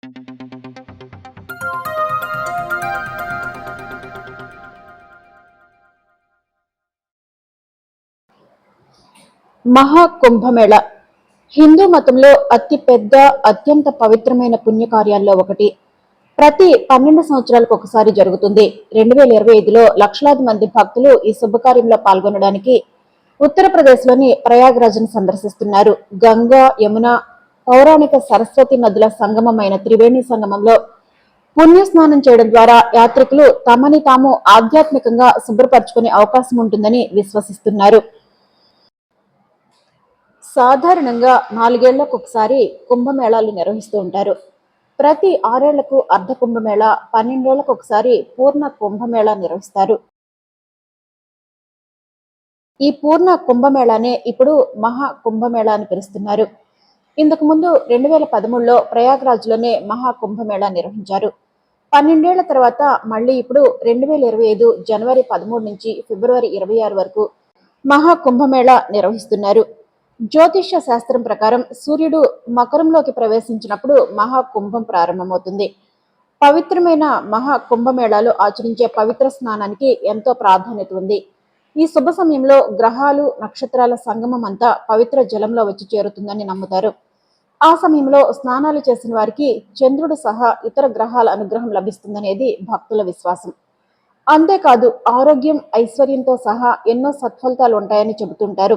మహాకుంభమేళ హిందూ మతంలో అతి పెద్ద, అత్యంత పవిత్రమైన పుణ్యకార్యాల్లో ఒకటి. ప్రతి 12 సంవత్సరాలకు ఒకసారి జరుగుతుంది. 2025లో లక్షలాది మంది భక్తులు ఈ శుభకార్యంలో పాల్గొనడానికి ఉత్తరప్రదేశ్లోని ప్రయాగ్రాజ్ను సందర్శిస్తున్నారు. గంగా, యమున, పౌరాణిక సరస్వతి నదుల సంగమమైన త్రివేణి సంగమంలో పుణ్యస్నానం చేయడం ద్వారా యాత్రికులు తమని తాము ఆధ్యాత్మికంగా శుభ్రపరచుకునే అవకాశం ఉంటుందని విశ్వసిస్తున్నారు. సాధారణంగా 4 ఏళ్లకు ఒకసారి కుంభమేళాలు నిర్వహిస్తూ ఉంటారు. ప్రతి 6 ఏళ్లకు అర్ధ కుంభమేళ, 12 ఏళ్లకు ఒకసారి పూర్ణ కుంభమేళ నిర్వహిస్తారు. ఈ పూర్ణ కుంభమేళానే ఇప్పుడు మహా కుంభమేళ అని పిలుస్తున్నారు. ఇంతకు ముందు 2013లో ప్రయాగ్రాజ్లోనే మహా కుంభమేళా నిర్వహించారు. 12 ఏళ్ల తర్వాత మళ్ళీ ఇప్పుడు 2025 జనవరి 13 నుంచి ఫిబ్రవరి 26 వరకు మహా కుంభమేళా నిర్వహిస్తున్నారు. జ్యోతిష్య శాస్త్రం ప్రకారం సూర్యుడు మకరంలోకి ప్రవేశించినప్పుడు మహాకుంభం ప్రారంభమవుతుంది. పవిత్రమైన మహాకుంభమేళాలో ఆచరించే పవిత్ర స్నానానికి ఎంతో ప్రాధాన్యత ఉంది. ఈ శుభ సమయంలో గ్రహాలు, నక్షత్రాల సంగమం అంతా పవిత్ర జలంలో వచ్చి చేరుతుందని నమ్ముతారు. ఆ సమయంలో స్నానాలు చేసిన వారికి చంద్రుడు సహా ఇతర గ్రహాల అనుగ్రహం లభిస్తుందనేది భక్తుల విశ్వాసం. అంతేకాదు ఆరోగ్యం, ఐశ్వర్యంతో సహా ఎన్నో సత్ఫలితాలు ఉంటాయని చెబుతుంటారు.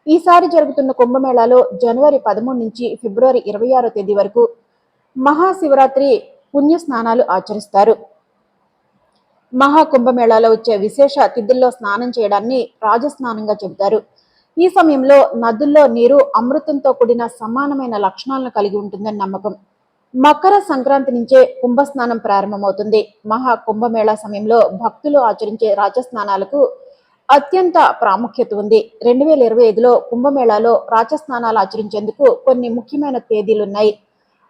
ఈసారి జరుగుతున్న కుంభమేళాలో జనవరి 13 నుంచి ఫిబ్రవరి 26 తేదీ వరకు మహాశివరాత్రి పుణ్య స్నానాలు ఆచరిస్తారు. మహాకుంభమేళాలో వచ్చే విశేష తిథుల్లో స్నానం చేయడాన్ని రాజస్నానంగా చెబుతారు. ఈ సమయంలో నదుల్లో నీరు అమృతంతో కూడిన సమానమైన లక్షణాలను కలిగి ఉంటుందని నమ్మకం. మకర సంక్రాంతి నుంచే కుంభస్నానం ప్రారంభమవుతుంది. మహాకుంభమేళా సమయంలో భక్తులు ఆచరించే రాజస్నానాలకు అత్యంత ప్రాముఖ్యత ఉంది. 2025లో కుంభమేళాలో రాజస్నానాలు ఆచరించేందుకు కొన్ని ముఖ్యమైన తేదీలున్నాయి.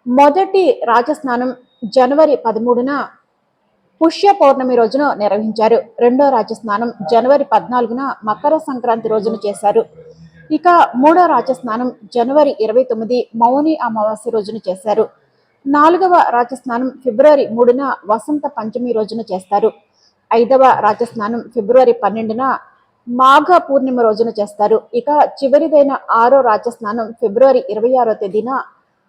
మొదటి రాజస్నానం జనవరి 13న పుష్య పౌర్ణమి రోజున నిర్వహించారు. రెండో రాజస్నానం జనవరి 14న మకర సంక్రాంతి రోజున చేశారు. ఇక మూడో రాజస్నానం జనవరి 29 మౌని అమావాస్య రోజున చేశారు. నాలుగవ రాజస్నానం ఫిబ్రవరి 3న వసంత పంచమి రోజున చేస్తారు. ఐదవ రాజస్నానం ఫిబ్రవరి 12న మాఘ పూర్ణిమ రోజున చేస్తారు. ఇక చివరిదైన ఆరో రాజస్నానం ఫిబ్రవరి 26 తేదీన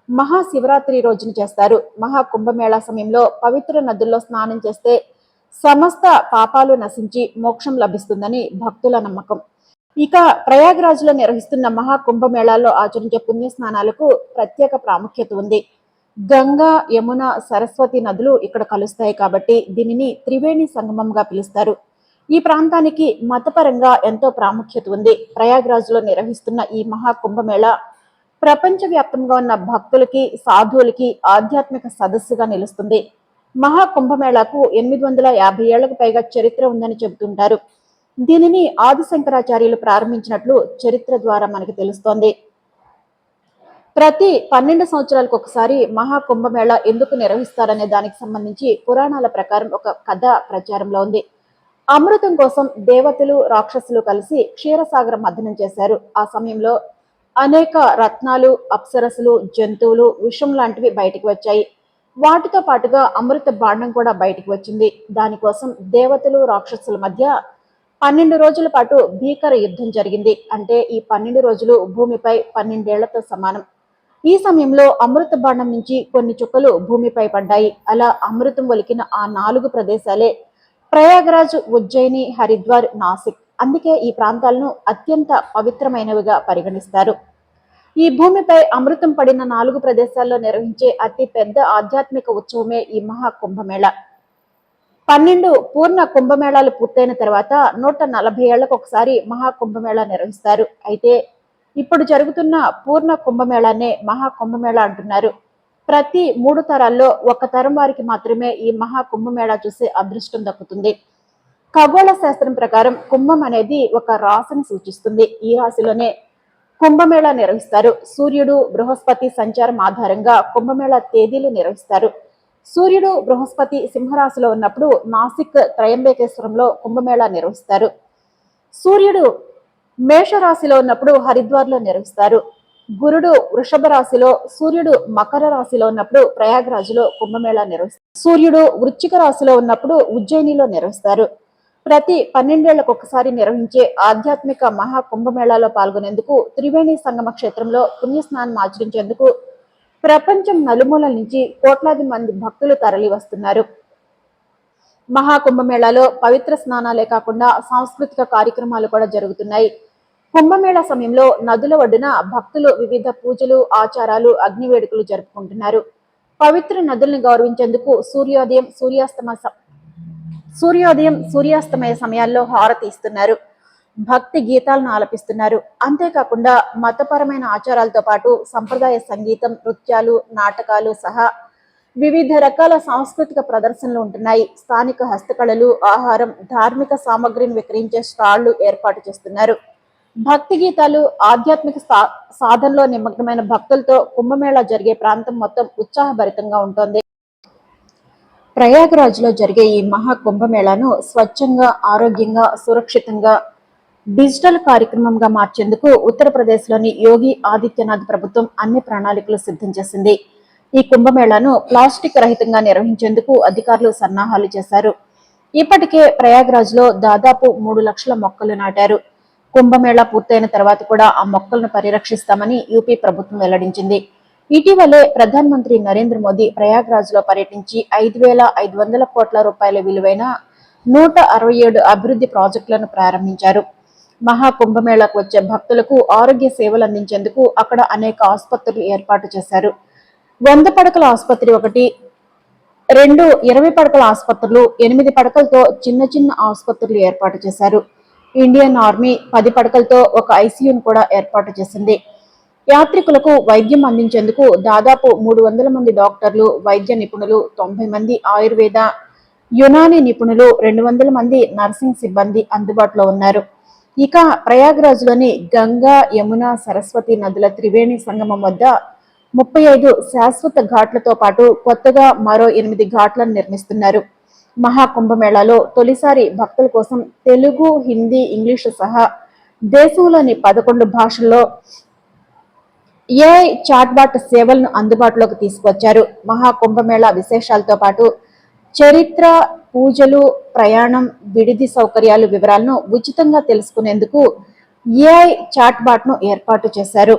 మహాశివరాత్రి రోజున చేస్తారు. మహాకుంభమేళా సమయంలో పవిత్ర నదుల్లో స్నానం చేస్తే సమస్త పాపాలు నశించి మోక్షం లభిస్తుందని భక్తుల నమ్మకం. ఇక ప్రయాగ్రాజ్లో నిర్వహిస్తున్న మహాకుంభమేళాల్లో ఆచరించే పుణ్యస్నానాలకు ప్రత్యేక ప్రాముఖ్యత ఉంది. గంగా, యమున, సరస్వతి నదులు ఇక్కడ కలుస్తాయి కాబట్టి దీనిని త్రివేణి సంగమంగా పిలుస్తారు. ఈ ప్రాంతానికి మతపరంగా ఎంతో ప్రాముఖ్యత ఉంది. ప్రయాగ్రాజ్లో నిర్వహిస్తున్న ఈ మహాకుంభమేళ ప్రపంచవ్యాప్తంగా ఉన్న భక్తులకి, సాధువులకి ఆధ్యాత్మిక సదస్సుగా నిలుస్తుంది. మహాకుంభమేళాకు 850 ఏళ్లకు పైగా చరిత్ర ఉందని చెబుతుంటారు. దీనిని ఆదిశంకరాచార్యులు ప్రారంభించినట్లు చరిత్ర ద్వారా మనకు తెలుస్తోంది. ప్రతి 12 సంవత్సరాలకు ఒకసారి మహాకుంభమేళ ఎందుకు నిర్వహిస్తారనే దానికి సంబంధించి పురాణాల ప్రకారం ఒక కథ ప్రచారంలో ఉంది. అమృతం కోసం దేవతలు, రాక్షసులు కలిసి క్షీరసాగర మథనం చేశారు. ఆ సమయంలో అనేక రత్నాలు, అప్సరసులు, జంతువులు, విషం లాంటివి బయటికి వచ్చాయి. వాటితో పాటుగా అమృత బాండం కూడా బయటికి వచ్చింది. దానికోసం దేవతలు, రాక్షసుల మధ్య 12 రోజుల పాటు భీకర యుద్ధం జరిగింది. అంటే ఈ 12 రోజులు భూమిపై 12 ఏళ్లతో సమానం. ఈ సమయంలో అమృత బాండం నుంచి కొన్ని చుక్కలు భూమిపై పడ్డాయి. అలా అమృతం ఒలికిన ఆ 4 ప్రదేశాలే ప్రయాగరాజ్, ఉజ్జయిని, హరిద్వార్, నాసిక్. అందుకే ఈ ప్రాంతాలను అత్యంత పవిత్రమైనవిగా పరిగణిస్తారు. ఈ భూమిపై అమృతం పడిన 4 ప్రదేశాల్లో నిర్వహించే అతి పెద్ద ఆధ్యాత్మిక ఉత్సవమే ఈ మహాకుంభమేళ. 12 పూర్ణ కుంభమేళాలు పూర్తయిన తర్వాత 140 ఏళ్లకు ఒకసారి మహాకుంభమేళా నిర్వహిస్తారు. అయితే ఇప్పుడు జరుగుతున్న పూర్ణ కుంభమేళానే మహాకుంభమేళా అంటున్నారు. ప్రతి 3 తరాల్లో ఒక తరం వారికి మాత్రమే ఈ మహాకుంభమేళా చూసే అదృష్టం దక్కుతుంది. ఖగోళ శాస్త్రం ప్రకారం కుంభం అనేది ఒక రాశిని సూచిస్తుంది. ఈ రాశిలోనే కుంభమేళా నిర్వహిస్తారు. సూర్యుడు, బృహస్పతి సంచారం ఆధారంగా కుంభమేళా తేదీలు నిర్వహిస్తారు. సూర్యుడు, బృహస్పతి సింహరాశిలో ఉన్నప్పుడు నాసిక్, త్రయంబకేశ్వరంలో కుంభమేళా నిర్వహిస్తారు. సూర్యుడు మేషరాశిలో ఉన్నప్పుడు హరిద్వార్లో నిర్వహిస్తారు. గురుడు వృషభ రాశిలో, సూర్యుడు మకర రాశిలో ఉన్నప్పుడు ప్రయాగ్రాజ్లో కుంభమేళా నిర్వహిస్తారు. సూర్యుడు వృశ్చిక రాశిలో ఉన్నప్పుడు ఉజ్జయినిలో నిర్వహిస్తారు. ప్రతి 12 ఏళ్లకు ఒకసారి నిర్వహించే ఆధ్యాత్మిక మహా కుంభమేళాలో పాల్గొనేందుకు త్రివేణి సంగమ క్షేత్రంలో పుణ్యస్నానం ఆచరించేందుకు ప్రపంచం నలుమూలల నుంచి కోట్లాది మంది భక్తులు తరలి వస్తున్నారు. మహాకుంభమేళాలో పవిత్ర స్నానాలే కాకుండా సాంస్కృతిక కార్యక్రమాలు కూడా జరుగుతున్నాయి. కుంభమేళా సమయంలో నదుల ఒడ్డున భక్తులు వివిధ పూజలు, ఆచారాలు, అగ్ని వేడుకలు జరుపుకుంటున్నారు. పవిత్ర నదుల్ని గౌరవించేందుకు సూర్యాస్తమయ సమయాల్లో హారతి ఇస్తున్నారు. భక్తి గీతాలను ఆలపిస్తున్నారు. అంతేకాకుండా మతపరమైన ఆచారాలతో పాటు సంప్రదాయ సంగీతం, నృత్యాలు, నాటకాలు సహా వివిధ రకాల సాంస్కృతిక ప్రదర్శనలు ఉంటున్నాయి. స్థానిక హస్తకళలు, ఆహారం, ధార్మిక సామగ్రిని విక్రయించే స్టాళ్లు ఏర్పాటు చేస్తున్నారు. భక్తి గీతాలు, ఆధ్యాత్మిక సాధనలో నిమగ్నమైన భక్తులతో కుంభమేళా జరిగే ప్రాంతం మొత్తం ఉత్సాహభరితంగా ఉంటుంది. ప్రయాగ్రాజ్ లో జరిగే ఈ మహా కుంభమేళాను స్వచ్ఛంగా, ఆరోగ్యంగా, సురక్షితంగా డిజిటల్ కార్యక్రమంగా మార్చేందుకు ఉత్తరప్రదేశ్లోని యోగి ఆదిత్యనాథ్ ప్రభుత్వం అన్ని ప్రణాళికలు సిద్ధం చేసింది. ఈ కుంభమేళాను ప్లాస్టిక్ రహితంగా నిర్వహించేందుకు అధికారులు సన్నాహాలు చేశారు. ఇప్పటికే ప్రయాగ్రాజ్ లో దాదాపు 3 లక్షల మొక్కలు నాటారు. కుంభమేళా పూర్తయిన తర్వాత కూడా ఆ మొక్కలను పరిరక్షిస్తామని యూపీ ప్రభుత్వం వెల్లడించింది. ఇటీవలే ప్రధానమంత్రి నరేంద్ర మోదీ ప్రయాగ్రాజ్ లో పర్యటించి 5,500 కోట్ల రూపాయల విలువైన 167 అభివృద్ధి ప్రాజెక్టులను ప్రారంభించారు. మహా కుంభమేళాకు వచ్చే భక్తులకు ఆరోగ్య సేవలు అందించేందుకు అక్కడ అనేక ఆసుపత్రులు ఏర్పాటు చేశారు. 100 పడకల ఆసుపత్రి ఒకటి, 2 20 పడకల ఆసుపత్రులు, 8 పడకలతో చిన్న చిన్న ఆసుపత్రులు ఏర్పాటు చేశారు. ఇండియన్ ఆర్మీ 10 పడకలతో ఒక ఐసీయూను కూడా ఏర్పాటు చేసింది. యాత్రికులకు వైద్యం అందించేందుకు దాదాపు 300 మంది డాక్టర్లు, వైద్య నిపుణులు, 90 మంది ఆయుర్వేద, యునాని నిపుణులు, 200 మంది నర్సింగ్ సిబ్బంది అందుబాటులో ఉన్నారు. ఇక ప్రయాగ్రాజ్ లోని గంగా, యమున, సరస్వతి నదుల త్రివేణి సంగమం వద్ద 35 శాశ్వత ఘాట్లతో పాటు కొత్తగా మరో 8 ఘాట్లను నిర్మిస్తున్నారు. మహాకుంభమేళాలో తొలిసారి భక్తుల కోసం తెలుగు, హిందీ, ఇంగ్లీషు సహా దేశంలోని 11 భాషల్లో ఏఐ చాట్బాట్ సేవలను అందుబాటులోకి తీసుకొచ్చారు. మహాకుంభమేళా విశేషాలతో పాటు చరిత్ర, పూజలు, ప్రయాణం, విడిది సౌకర్యాలు వివరాలను ఉచితంగా తెలుసుకునేందుకు ఏఐ చాట్బాట్ ను ఏర్పాటు చేశారు.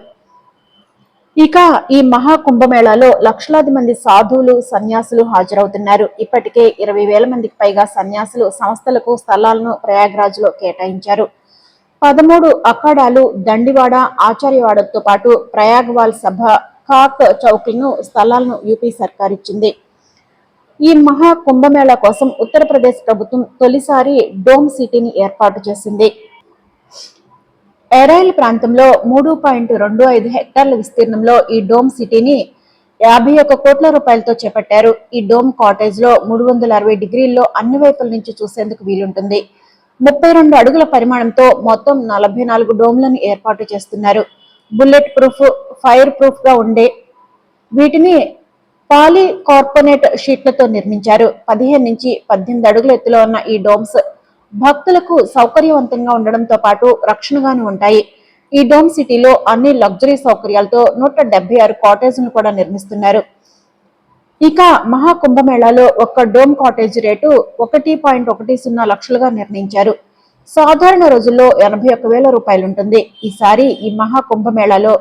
ఇక ఈ మహాకుంభమేళాలో లక్షలాది మంది సాధువులు, సన్యాసులు హాజరవుతున్నారు. ఇప్పటికే 20,000 మందికి పైగా సన్యాసులు సంస్థలకు స్థలాలను ప్రయాగ్రాజ్ లో కేటాయించారు. 13 అఖాడాలు, దండివాడ, ఆచార్యవాడతో పాటు ప్రయాగ్వాల్ సభ, కాక్ చౌక్లను స్థలాలను యూపీ సర్కార్ ఇచ్చింది. ఈ మహా కుంభమేళా కోసం ఉత్తరప్రదేశ్ ప్రభుత్వం తొలిసారి డోమ్ సిటీని ఏర్పాటు చేసింది. ఎరైల్ ప్రాంతంలో 3.25 హెక్టార్ల విస్తీర్ణంలో ఈ డోమ్ సిటీని 51 కోట్ల రూపాయలతో చేపట్టారు. ఈ డోమ్ కాటేజ్ లో 360 డిగ్రీల్లో అన్ని వైపుల నుంచి చూసేందుకు వీలుంటుంది. 32 అడుగుల పరిమాణంతో మొత్తం 44 డోమ్లను ఏర్పాటు చేస్తున్నారు. బుల్లెట్ ప్రూఫ్, ఫైర్ ప్రూఫ్ గా ఉండే వీటిని పాలీకార్బోనేట్ షీట్లతో నిర్మించారు. 15 నుంచి 18 అడుగుల ఎత్తులో ఉన్న ఈ డోమ్స్ భక్తులకు సౌకర్యవంతంగా ఉండడంతో పాటు రక్షణగాను ఉంటాయి. ఈ డోమ్ సిటీలో అన్ని లగ్జరీ సౌకర్యాలతో 176 కాటేజ్లను కూడా నిర్మిస్తున్నారు. ఇక మహాకుంభమేళాలో ఒక్క డోమ్ కాటేజ్ రేటు 1.10 లక్షలుగా నిర్ణయించారు. సాధారణ రోజుల్లో 81,000 రూపాయలుంటుంది. ఈసారి ఈ మహాకుంభమేళాలో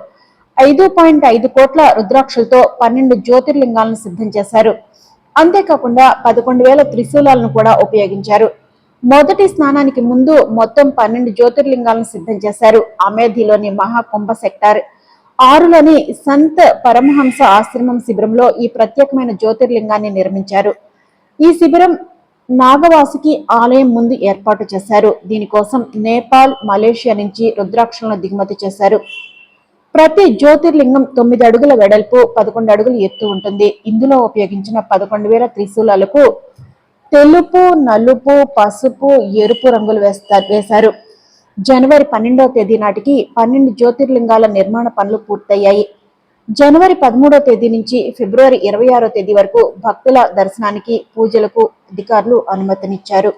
5.5 కోట్ల రుద్రాక్షలతో 12 జ్యోతిర్లింగాలను సిద్ధం చేశారు. అంతేకాకుండా 11,000 త్రిశూలాలను కూడా ఉపయోగించారు. మొదటి స్నానానికి ముందు మొత్తం 12 జ్యోతిర్లింగాలను సిద్ధం చేశారు. అమేధిలోని మహాకుంభ సెక్టార్ 6లోని సంత్ పరమహంస ఆశ్రమం శిబిరంలో ఈ ప్రత్యేకమైన జ్యోతిర్లింగాన్ని నిర్మించారు. ఈ శిబిరం నాగవాసుకి ఆలయం ముందు ఏర్పాటు చేశారు. దీనికోసం నేపాల్, మలేషియా నుంచి రుద్రాక్షలను దిగుమతి చేశారు. ప్రతి జ్యోతిర్లింగం 9 అడుగుల వెడల్పు, 11 అడుగుల ఎత్తు ఉంటుంది. ఇందులో ఉపయోగించిన 11,000 త్రిశూలాలకు తెలుపు, నలుపు, పసుపు, ఎరుపు రంగులు వేశారు. జనవరి 12వ తేదీ నాటికి 12 జ్యోతిర్లింగాల నిర్మాణ పనులు పూర్తయ్యాయి. జనవరి 13వ తేదీ నుంచి ఫిబ్రవరి 26వ తేదీ వరకు భక్తుల దర్శనానికి, పూజలకు అధికారులు అనుమతినిచ్చారు.